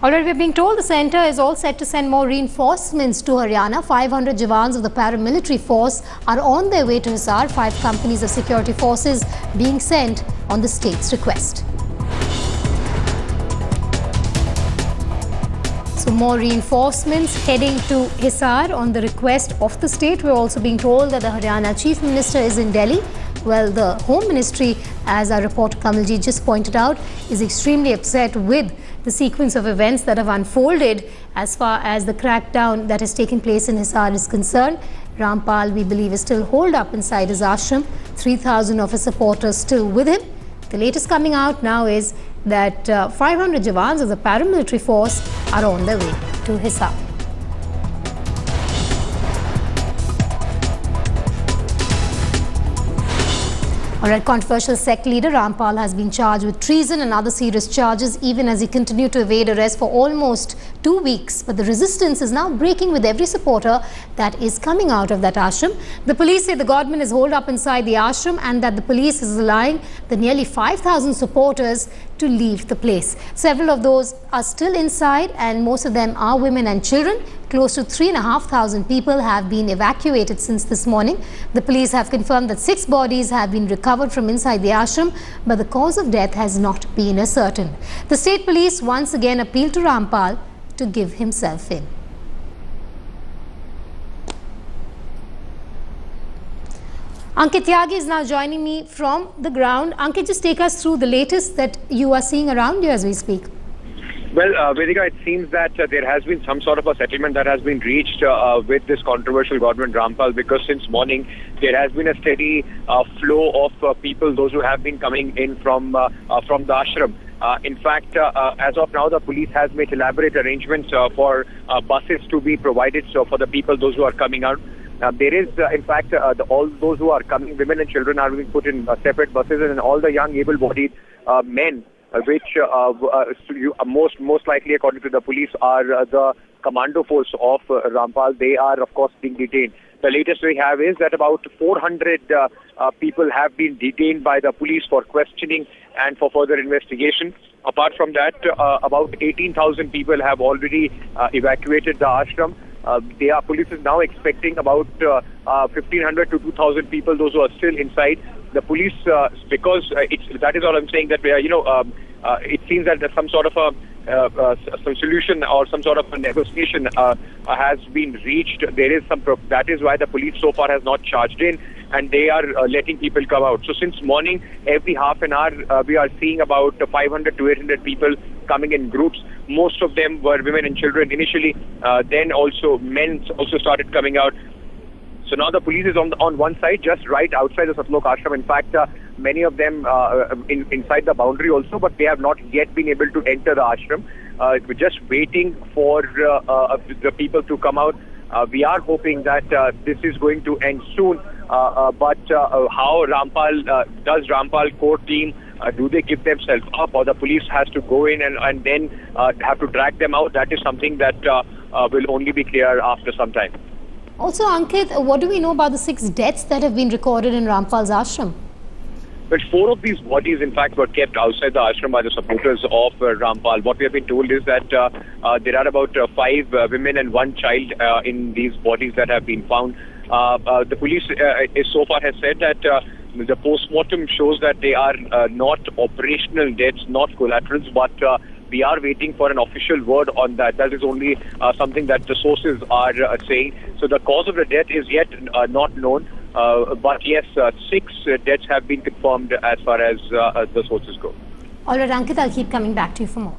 Already we're being told the centre is all set to send more reinforcements to Haryana. 500 Jawans of the paramilitary force are on their way to Hisar. 5 companies of security forces being sent on the state's request. So more reinforcements heading to Hisar on the request of the state. We're also being told that the Haryana Chief Minister is in Delhi. Well, the Home Ministry, as our reporter Kamalji just pointed out, is extremely upset with the sequence of events that have unfolded as far as the crackdown that has taken place in Hisar is concerned. Rampal, we believe, is still holed up inside his ashram. 3,000 of his supporters still with him. The latest coming out now is that 500 Jawans of the paramilitary force are on their way to Hisar. Alright, controversial sect leader Rampal has been charged with treason and other serious charges even as he continued to evade arrest for almost 2 weeks. But the resistance is now breaking with every supporter that is coming out of that ashram. The police say the godman is holed up inside the ashram and that the police is allowing the nearly 5,000 supporters to leave the place. Several of those are still inside and most of them are women and children. Close to 3,500 people have been evacuated since this morning. The police have confirmed that 6 bodies have been recovered from inside the ashram, but the cause of death has not been ascertained. The state police once again appealed to Rampal to give himself in. Ankit Tyagi is now joining me from the ground. Ankit, just take us through the latest that you are seeing around you as we speak. Well, Vedika, it seems that there has been some sort of a settlement that has been reached with this controversial godman Rampal, because since morning there has been a steady flow of people, those who have been coming in from the ashram. In fact, as of now, the police has made elaborate arrangements for buses to be provided for the people, those who are coming out. There is, in fact, all those who are coming, women and children are being put in separate buses, and all the young able-bodied men, which most likely, according to the police, are the commando force of Rampal. They are, of course, being detained. The latest we have is that about 400 people have been detained by the police for questioning and for further investigation. Apart from that, about 18,000 people have already evacuated the ashram. Police is now expecting about 1,500 to 2,000 people, those who are still inside. The police, because that is all I'm saying, that it seems that there's some sort of some solution or some sort of a negotiation has been reached. There is that is why the police so far has not charged in, and they are letting people come out. So since morning, every half an hour, we are seeing about 500 to 800 people coming in groups. Most of them were women and children initially. Then also men also started coming out. So now the police is on one side, just right outside the Satlok ashram. In fact, many of them inside the boundary also, but they have not yet been able to enter the ashram. We're just waiting for the people to come out. We are hoping that this is going to end soon. But how does Rampal core team, do they give themselves up, or the police has to go in and then have to drag them out? That is something that will only be clear after some time. Also, Ankit, what do we know about the 6 deaths that have been recorded in Rampal's ashram? But 4 of these bodies, in fact, were kept outside the ashram by the supporters of Rampal. What we have been told is that there are about 5 women and 1 child in these bodies that have been found. The police so far has said that the post-mortem shows that they are not operational deaths, not collaterals, but we are waiting for an official word on that. That is only something that the sources are saying. So the cause of the death is yet not known. But yes, 6 deaths have been confirmed as far as the sources go. All right, Ankit, I'll keep coming back to you for more.